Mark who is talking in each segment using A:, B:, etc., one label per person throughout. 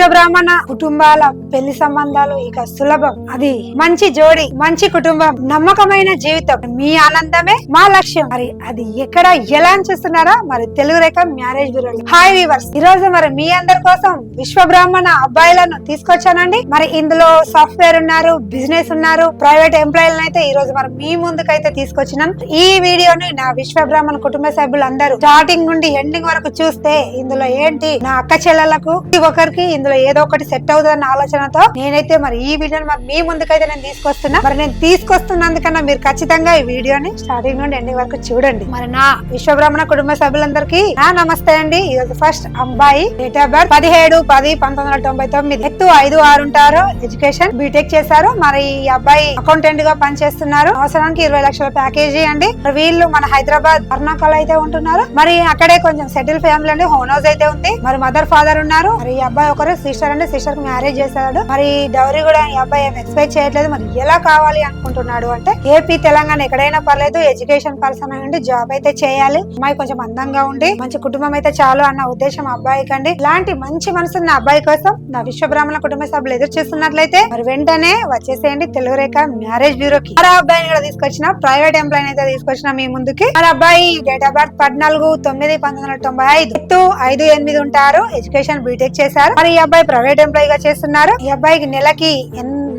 A: విశ్వబ్రాహ్మణ కుటుంబాల పెళ్లి సంబంధాలు ఇక సులభం. అది మంచి జోడి, మంచి కుటుంబం, నమ్మకమైన జీవితం, మీ ఆనందమే మా లక్ష్యం. మరి అది ఎక్కడ ఎలా అని చూస్తున్నారా? మరి తెలుగు రేఖ మ్యారేజ్ బ్యూరో. హాయ్ వీవర్స్, ఈ రోజు మరి మీ అందరి కోసం విశ్వబ్రాహ్మణ అబ్బాయిలను తీసుకొచ్చానండి. మరి ఇందులో సాఫ్ట్వేర్ ఉన్నారు, బిజినెస్ ఉన్నారు, ప్రైవేట్ ఎంప్లాయీలను అయితే ఈ రోజు మరి మీ ముందుకైతే తీసుకొచ్చినాను. ఈ వీడియోని నా విశ్వబ్రాహ్మణ కుటుంబ సభ్యులందరూ స్టార్టింగ్ నుండి ఎండింగ్ వరకు చూస్తే ఇందులో ఏంటి నా అక్క చెల్లెలకు ఒకరికి ఇందులో ఏదో ఒకటి సెట్ అవుతుందన్న ఆలోచనతో నేనైతే మరి ఈ వీడియోని మరి మీ ముందుకైతే నేను తీసుకొస్తున్నా. మరి నేను తీసుకొస్తున్నందుకన్నా మీరు ఖచ్చితంగా ఈ వీడియోని స్టార్టింగ్ నుండి ఎండింగ్ వరకు చూడండి. మరి నా విశ్వబ్రాహ్మణ కుటుంబ సభ్యులందరికీ నా నమస్తే అండి. ఈరోజు ఫస్ట్ అబ్బాయి డేట్ ఆఫ్ బర్త్ 17-10-1999, ఎత్తు 5'6" ఉంటారు, ఎడ్యుకేషన్ బీటెక్ చేశారు. మరి ఈ అబ్బాయి అకౌంటెంట్ గా పనిచేస్తున్నారు. అవసరానికి 20 లక్షల ప్యాకేజీ అండి. వీళ్ళు మన హైదరాబాద్ కర్ణాకల్ అయితే ఉంటున్నారు. మరి అక్కడే కొంచెం సెటిల్ ఫ్యామిలీ అండి, హోమ్ హౌస్ అయితే ఉంది. మరి మదర్ ఫాదర్ ఉన్నారు. మరి ఈ అబ్బాయి ఒకరు సిస్టర్ అండి, సిస్టర్ కి మ్యారేజ్ చేశాడు. మరి డౌరీ కూడా ఈ అబ్బాయి ఏం ఎక్స్పెక్ట్ చేయట్లేదు. మరి ఎలా కావాలి అనుకుంటున్నాడు అంటే ఏపీ తెలంగాణ ఎక్కడైనా పర్లేదు, ఎడ్యుకేషన్ పర్సన్ అండి, జాబ్ అయితే చేయాలి, అమ్మాయి కొంచెం అందంగా ఉండి మంచి కుటుంబం అయితే చాలు అన్న ఉద్దేశం అబ్బాయికి అండి. ఇలాంటి మంచి మనసున్న అబ్బాయి కోసం నా విశ్వబ్రాహ్మణ కుటుంబ సభ్యులు ఎదురు చూస్తున్నట్లయితే మరి వెంటనే వచ్చేసేయండి తెలుగు రేఖ మ్యారేజ్ బ్యూరోకి. మరి అబ్బాయిని కూడా తీసుకొచ్చిన, ప్రైవేట్ ఎంప్లాయ్ అయితే తీసుకొచ్చిన మీ ముందుకి. మరి అబ్బాయి డేట్ ఆఫ్ బర్త్ 14-9-1995, ఎత్తు 5'8" ఉంటారు, ఎడ్యుకేషన్ బీటెక్ చేశారు. మరి ఈ అబ్బాయి ప్రైవేట్ ఎంప్లాయ్ గా చేస్తున్నారు. ఈ అబ్బాయికి నెలకి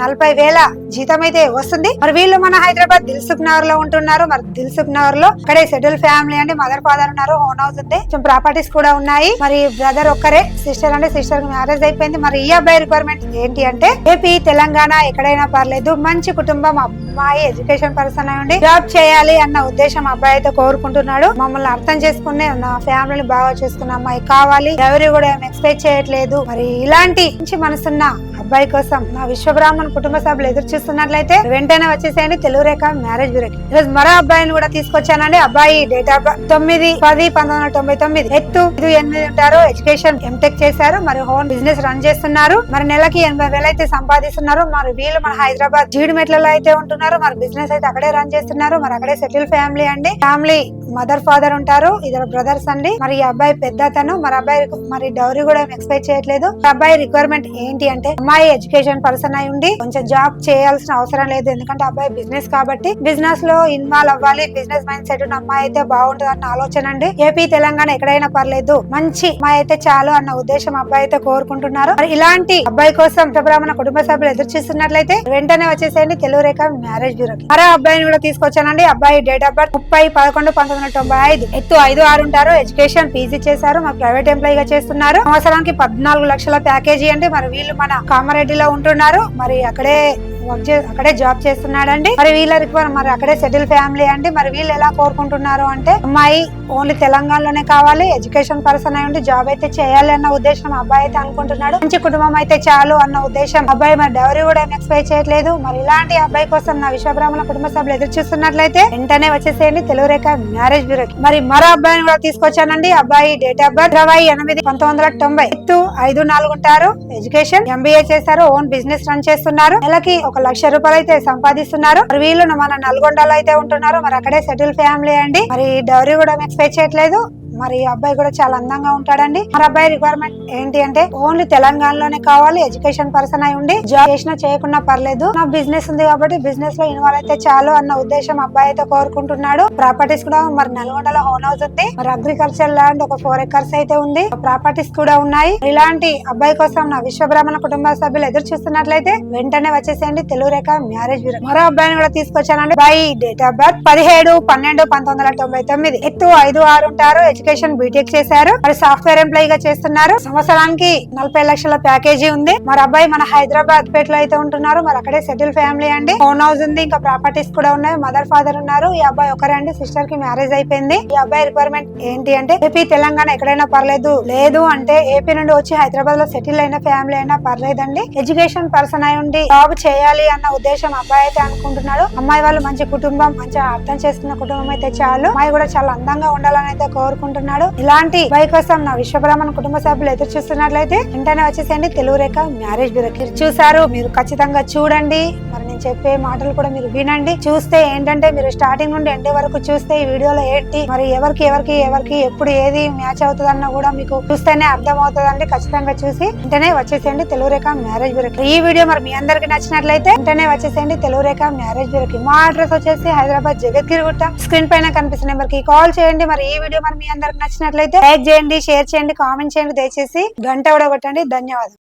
A: 40,000 జీతం అయితే వస్తుంది. మరి వీళ్ళు మన హైదరాబాద్ దిల్సుఖ్ నగర్ లో ఉంటున్నారు. మరి దిల్సుఖ్ నగర్ లో అక్కడే సెటిల్ ఫ్యామిలీ అండి, మదర్ ఫాదర్ ఉన్నారు, హోమ్ హౌస్ ఉంది, కొంచెం ప్రాపర్టీస్ కూడా ఉన్నాయి. మరి బ్రదర్ ఒక్కరే, సిస్టర్ అంటే సిస్టర్ కి మ్యారేజ్ అయిపోయింది. మరి ఈ అబ్బాయి రిక్వైర్మెంట్ ఏంటి అంటే ఏపీ తెలంగాణ ఎక్కడైనా పర్లేదు, మంచి కుటుంబం, అమ్మాయి ఎడ్యుకేషన్ పర్సన్ అయి ఉండి జాబ్ చేయాలి అన్న ఉద్దేశం అబ్బాయి అయితే కోరుకుంటున్నాడు. మమ్మల్ని అర్థం చేసుకునే, నా ఫ్యామిలీని బాగా చేసుకున్న అమ్మాయి కావాలి, ఎవరు కూడా ఏం ఎక్స్పెక్ట్ చేయట్లేదు. మరి ఇలాంటి మంచి మనసున్న అబ్బాయి కోసం నా విశ్వబ్రాహ్మణ కుటుంబ సభ్యులు ఎదురు చూస్తున్నట్లయితే వెంటనే వచ్చేసేయండి తెలుగు రేఖ మ్యారేజ్ బ్యూరోకి. ఈరోజు మరో అబ్బాయిని కూడా తీసుకొచ్చానండి. అబ్బాయి డేట్ ఆఫ్ బర్త్ 9-10-1999, ఎత్తు 5'8" ఉంటారు, ఎడ్యుకేషన్ ఎంటెక్ చేశారు. మరి హోమ్ బిజినెస్ రన్ చేస్తున్నారు. మరి నెలకి 80,000 అయితే సంపాదిస్తున్నారు. మరి వీళ్ళు మన హైదరాబాద్ జీడిమెట్లలో అయితే ఉంటున్నారు. మరి బిజినెస్ అయితే అక్కడే రన్ చేస్తున్నారు. మరి అక్కడే సెటిల్ ఫ్యామిలీ అండి. ఫ్యామిలీ మదర్ ఫాదర్ ఉంటారు, ఇద్దరు బ్రదర్స్ అండి. మరి ఈ అబ్బాయి పెద్దతను. మరి అబ్బాయి మరి డౌరీ కూడా ఎక్స్పెక్ట్ చేయట్లేదు. అబ్బాయి రిక్వైర్మెంట్ ఏంటి అంటే అమ్మాయి ఎడ్యుకేషన్ పర్సన్ అయి ఉండి కొంచెం జాబ్ చేయాల్సిన అవసరం లేదు, ఎందుకంటే అబ్బాయి బిజినెస్ కాబట్టి బిజినెస్ లో ఇన్వాల్వ్ అవ్వాలి. బిజినెస్ మైండ్ సెట్ ఉన్న అమ్మాయి అయితే బాగుంటుంది అన్న ఆలోచన అండి. ఏపీ తెలంగాణ ఎక్కడైనా పర్లేదు, మంచి అమ్మాయి అయితే చాలు అన్న ఉద్దేశం అబ్బాయి అయితే కోరుకుంటున్నారు. మరి ఇలాంటి అబ్బాయి కోసం విశ్వబ్రాహ్మణ కుటుంబ సభ్యులు ఎదురు చూస్తున్నట్లయితే వెంటనే వచ్చేసేయండి తెలుగు రేఖ మ్యారేజ్ బ్యూరోకి. మరో అబ్బాయిని కూడా తీసుకొచ్చానండి. అబ్బాయి డేట్ ఆఫ్ బర్త్ 30-11-1995, ఎత్తు 5'6" ఉంటారు, ఎడ్యుకేషన్ పీజీ చేశారు. మరి ప్రైవేట్ ఎంప్లాయ్ గా చేస్తున్నారు. సంవత్సరానికి 14 లక్షల ప్యాకేజీ అండి. మరి వీళ్ళు మన కామారెడ్డిలో ఉంటున్నారు. మరి అక్కడే జాబ్ చేస్తున్నాడండి. మరి వీళ్ళ రిక్వైర్ మరి అక్కడే సెటిల్ ఫ్యామిలీ అండి. మరి వీళ్ళు ఎలా కోరుకుంటున్నారు అంటే అమ్మాయి ఓన్లీ తెలంగాణలోనే కావాలి, ఎడ్యుకేషన్ పర్సన్ అయి ఉండి జాబ్ అయితే చేయాలి అన్న ఉద్దేశం అబ్బాయి అయితే అనుకుంటున్నాడు. మంచి కుటుంబం అయితే చాలు అన్న ఉద్దేశం అబ్బాయి. మరి డౌరీ కూడా ఎక్స్పెక్ట్ చేయట్లేదు. మరి ఇలాంటి అబ్బాయి కోసం నా విశ్వబ్రాహ్మణ కుటుంబ సభ్యులు ఎదురు చూస్తున్నట్లయితే వెంటనే వచ్చేసేయండి తెలుగు రేఖ మ్యారేజ్ బ్యూరోకి. మరి మరో అబ్బాయిని కూడా తీసుకొచ్చానండి. అబ్బాయి డేట్ ఆఫ్ బర్త్ 28-1990, ఎత్తు 5'4" ఉంటారు, ఎడ్యుకేషన్ ఎంబీఏ చేశారు, ఓన్ బిజినెస్ రన్ చేస్తున్నారు. నెలకి 1 లక్ష రూపాయలు అయితే సంపాదిస్తున్నారు. మరి వీళ్ళు మన నల్గొండలో అయితే ఉంటున్నారు. మరి అక్కడే సెటిల్ ఫ్యామిలీ అండి. మరి డౌరీ కూడా ఎక్స్పెక్ట్ చేయట్లేదు. మరి అబ్బాయి కూడా చాలా అందంగా ఉంటాడండి. మరి అబ్బాయి రిక్వైర్మెంట్ ఏంటి అంటే ఓన్లీ తెలంగాణలోనే కావాలి, ఎడ్యుకేషన్ పర్సన్ అయి ఉండి జాబ్ చేసినా చేయకుండా పర్లేదు, నా బిజినెస్ ఉంది కాబట్టి బిజినెస్ లో ఇన్వాల్వ్ అయితే చాలు అన్న ఉద్దేశం అబ్బాయి అయితే కోరుకుంటున్నాడు. ప్రాపర్టీస్ కూడా మరి నల్గొండలో హోమ్ హౌస్ ఉంది. మరి అగ్రికల్చర్ ల్యాండ్ ఒక 4 acres అయితే ఉంది. ప్రాపర్టీస్ కూడా ఉన్నాయి. ఇలాంటి అబ్బాయి కోసం నా విశ్వబ్రాహ్మణ కుటుంబ సభ్యులు ఎదురు చూస్తున్నట్లయితే వెంటనే వచ్చేసేయండి తెలుగు రేఖ మ్యారేజ్ బ్యూరో. మరో అబ్బాయిని కూడా తీసుకొచ్చానండి. అబ్బాయి డేట్ ఆఫ్ బర్త్ 17-12-1999, ఎత్తు 5'6" ఉంటారు, ఎడ్యుకేషన్ బీటెక్ చేశారు. మరి సాఫ్ట్వేర్ ఎంప్లాయ్ గా చేస్తున్నారు. సంవత్సరానికి 40 లక్షల ప్యాకేజీ ఉంది. మరి అబ్బాయి మన హైదరాబాద్ పేటలో అయితే ఉంటున్నారు. మరి అక్కడే సెటిల్ ఫ్యామిలీ అండి, హోమ్ హౌస్ ఉంది, ఇంకా ప్రాపర్టీస్ కూడా ఉన్నాయి, మదర్ ఫాదర్ ఉన్నారు. ఈ అబ్బాయి ఒకరే అండి, సిస్టర్ కి మ్యారేజ్ అయిపోయింది. ఈ అబ్బాయి రిక్వైర్మెంట్ ఏంటి అంటే ఏపీ తెలంగాణ ఎక్కడైనా పర్లేదు, లేదు అంటే ఏపీ నుండి వచ్చి హైదరాబాద్ లో సెటిల్ అయిన ఫ్యామిలీ అయినా పర్లేదండి, ఎడ్యుకేషన్ పర్సన్ అయి ఉండి జాబ్ చేయాలి అన్న ఉద్దేశం అబ్బాయి అయితే అనుకుంటున్నాడు. అమ్మాయి వాళ్ళు మంచి కుటుంబం, మంచిగా అర్థం చేసుకున్న కుటుంబం అయితే చాలు, అమ్మాయి కూడా చాలా అందంగా ఉండాలని అయితే కోరుకుంటున్నాడు. ఇలాంటి అబ్బాయి కోసం నా విశ్వబ్రాహ్మణ కుటుంబ సభ్యులు ఎదురు చూస్తున్నట్లయితే వెంటనే వచ్చేసేయండి తెలుగు రేఖ మ్యారేజ్ బ్యూరోకి. చూసారు, మీరు ఖచ్చితంగా చూడండి. మరి నేను చెప్పే మాటలు కూడా మీరు వినండి. చూస్తే ఏంటంటే మీరు స్టార్టింగ్ నుండి ఎండ్ వరకు చూస్తే ఈ వీడియోలో ఏంటి మరి ఎవరికి ఎప్పుడు ఏది మ్యాచ్ అవుతుందన్న కూడా మీకు చూస్తేనే అర్థం అవుతుందండి. ఖచ్చితంగా చూసి వెంటనే వచ్చేసేయండి తెలుగు రేఖ మ్యారేజ్ బ్యూరోకి. ఈ వీడియో మరి మీ అందరికి నచ్చినట్లయితే వెంటనే వచ్చేసేయండి తెలుగు రేఖ మ్యారేజ్ బ్యూరోకి. మా అడ్రస్ వచ్చేసి హైదరాబాద్ జగద్గిరిగుట్ట. స్క్రీన్ పైన కనిపిస్తున్న నెంబర్ కి కాల్ చేయండి. మరి ఈ వీడియో మరి మీ అందరికి నచ్చినట్లయితే లైక్ చేయండి, షేర్ చేయండి, కామెంట్ చేయండి, దయచేసి గంట కూడా కొట్టండి. ధన్యవాదాలు.